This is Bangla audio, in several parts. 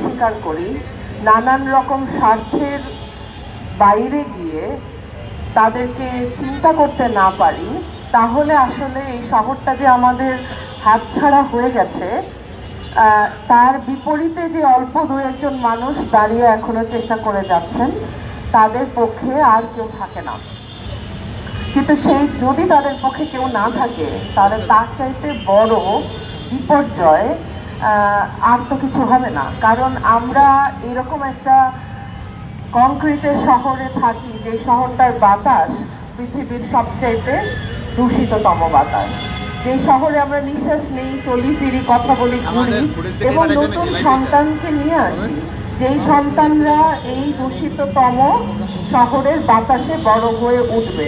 স্বীকার করি নানান রকম স্বার্থের বাইরে গিয়ে তাদেরকে চিন্তা করতে না পারি, তাহলে আসলে এই শহরটা যে আমাদের হাতছাড়া হয়ে গেছে, তার বিপরীতে যে অল্প দু একজন মানুষ দাঁড়িয়ে এখনো চেষ্টা করে যাচ্ছেন, তাদের পক্ষে আর কেউ থাকে না। কিন্তু সেই যদি তাদের পক্ষে কেউ না থাকে, তাহলে তার চাইতে বড় বিপর্যয় আর তো কিছু হবে না। কারণ আমরা এরকম একটা কংক্রিটের শহরে থাকি, যে শহরটার বাতাস পৃথিবীর সবচাইতে দূষিততম বাতাস, যে শহরে আমরা নিঃশ্বাস নেই, চলি ফিরি, কথা বলি, ঘুরি এবং নতুন সন্তানকে নিয়ে আসি, যেই সন্তানরা এই দূষিততম শহরের বাতাসে বড় হয়ে উঠবে।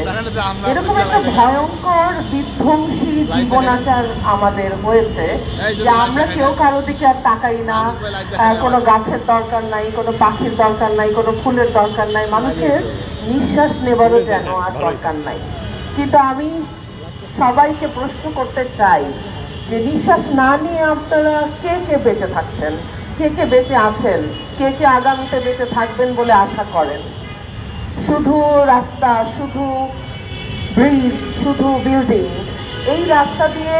এরকম একটা ভয়ঙ্কর বিধ্বংসী জীবনাচার আমাদের হয়েছে যে আমরা কেউ কারো দিকে আর তাকাই না। কোনো গাছের দরকার নাই, কোনো পাখির দরকার নাই, কোনো ফুলের দরকার নাই, মানুষের নিঃশ্বাস নেবারও যেন আর দরকার নাই। কিন্তু আমি সবাইকে প্রশ্ন করতে চাই যে নিঃশ্বাস না নিয়ে আপনারা কে কে বেঁচে থাকছেন, কে কে বেঁচে আছেন, কে কে আগামীতে বেঁচে থাকবেন বলে আশা করেন? শুধু রাস্তা, শুধু ব্রিজ, শুধু বিল্ডিং, এই রাস্তা দিয়ে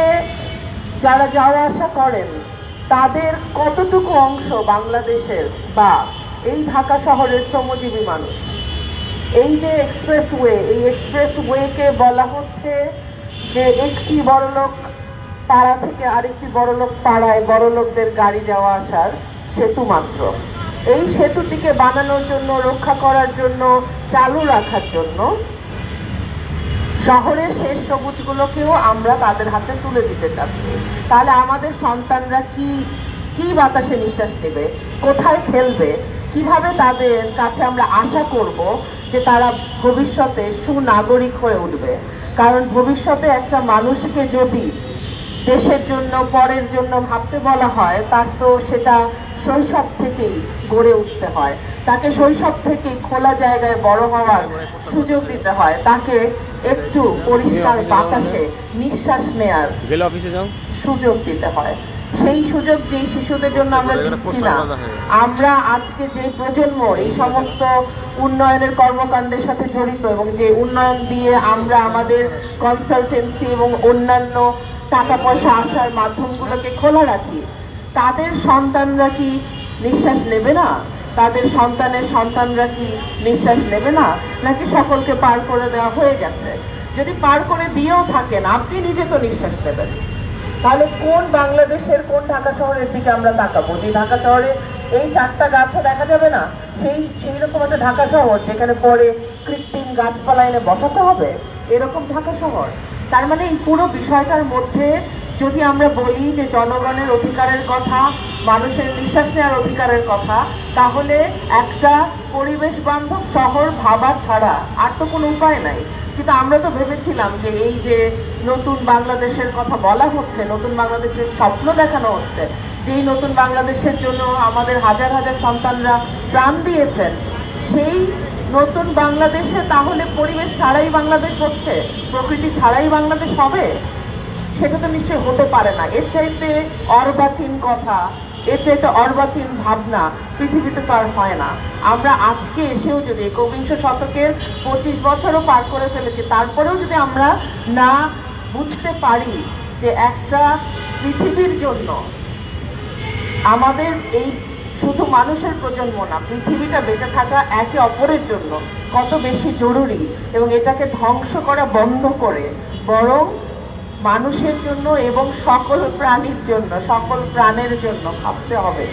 যারা যাওয়া আসা করেন তাদের কতটুকু অংশ বাংলাদেশের বা এই ঢাকা শহরের শ্রমজীবী মানুষ? এই যে এক্সপ্রেসওয়ে, এই এক্সপ্রেসওয়েকে বলা হচ্ছে যে একটি বড়লোক পাড়া থেকে আরেকটি বড়লোক পাড়ায় বড়লোকদের গাড়ি যাওয়া আসার সেতু মাত্র। এই সেতুটিকে বানানোর জন্য, রক্ষা করার জন্য, চালু রাখার জন্য শহরের শেষ সবুজগুলোকেও আমরা তাদের হাতে তুলে দিতে চাচ্ছি। তাহলে আমাদের সন্তানরা কি বাতাসে নিঃশ্বাস নেবে, কোথায় খেলবে, কিভাবে তাদের কাছে আমরা আশা করব যে তারা ভবিষ্যতে সুনাগরিক হয়ে উঠবে? কারণ ভবিষ্যতে একটা মানুষকে যদি দেশের জন্য, পরের জন্য ভাবতে বলা হয়, তার তো সেটা শৈশব থেকেই গড়ে উঠতে হয়। তাকে শৈশব থেকেই খোলা জায়গায় বড় হওয়ার সুযোগ দিতে হয়, তাকে একটু পরিষ্কার বাতাসে নিঃশ্বাস নেয়ার সুযোগ দিতে হয়। সেই সুযোগ যেই শিশুদের জন্য আমরা দিচ্ছি না। আমরা আজকে যে প্রজন্ম এই সমস্ত উন্নয়নের কর্মকাণ্ডের সাথে জড়িত এবং যে উন্নয়ন দিয়ে আমরা আমাদের কনসালটেন্সি এবং অন্যান্য টাকা পয়সা আসার মাধ্যমগুলোকে খোলা রাখি, তাদের সন্তানরা কি নিঃশ্বাস নেবে না? তাদের সন্তানের সন্তানরা কি নিঃশ্বাস নেবে না? নাকি সকলকে পার করে দেওয়া হয়ে গেছে? যদি পার করে দিয়েও থাকেন, আপনি নিজে তো নিঃশ্বাস নেবেন, তাহলে কোন বাংলাদেশের, কোন ঢাকা শহরের দিকে আমরা তাকাবো? যে ঢাকা শহরে এই 4টা গাছও দেখা যাবে না, সেই রকম একটা ঢাকা শহর যেখানে পরে কৃত্রিম গাছপালা এনে বসাতে হবে, এরকম ঢাকা শহর। তার মানে এই পুরো বিষয়টার মধ্যে যদি আমরা বলি যে জনগণের অধিকারের কথা, মানুষের নিঃশ্বাস নেওয়ার অধিকারের কথা, তাহলে একটা পরিবেশ বান্ধব শহর ভাবা ছাড়া আর তো কোনো উপায় নাই। কিন্তু আমরা তো ভেবেছিলাম যে এই যে নতুন বাংলাদেশের কথা বলা হচ্ছে, নতুন বাংলাদেশের স্বপ্ন দেখানো হচ্ছে, যেই নতুন বাংলাদেশের জন্য আমাদের হাজার হাজার সন্তানরা প্রাণ দিয়েছেন, সেই নতুন বাংলাদেশে তাহলে পরিবেশ ছাড়াই বাংলাদেশ হচ্ছে, প্রকৃতি ছাড়াই বাংলাদেশ হবে? সেটা তো নিশ্চয়ই হতে পারে না। এর চাইতে অর্বাচীন কথা, এর চাইতে অর্বাচীন ভাবনা পৃথিবীতে তো আর হয় না। আমরা আজকে এসেও যদি 21 শতকের 25 বছরও পার করে ফেলেছি, তারপরেও যদি আমরা না বুঝতে পারি যে একটা পৃথিবীর জন্য আমাদের এই শুধু মানুষের প্রজন্ম না, পৃথিবীটা বেঁচে থাকা একে অপরের জন্য কত বেশি জরুরি, এবং এটাকে ধ্বংস করা বন্ধ করে বরং মানুষের জন্য এবং সকল প্রাণীর জন্য, সকল প্রাণের জন্য ভাবতে হবে।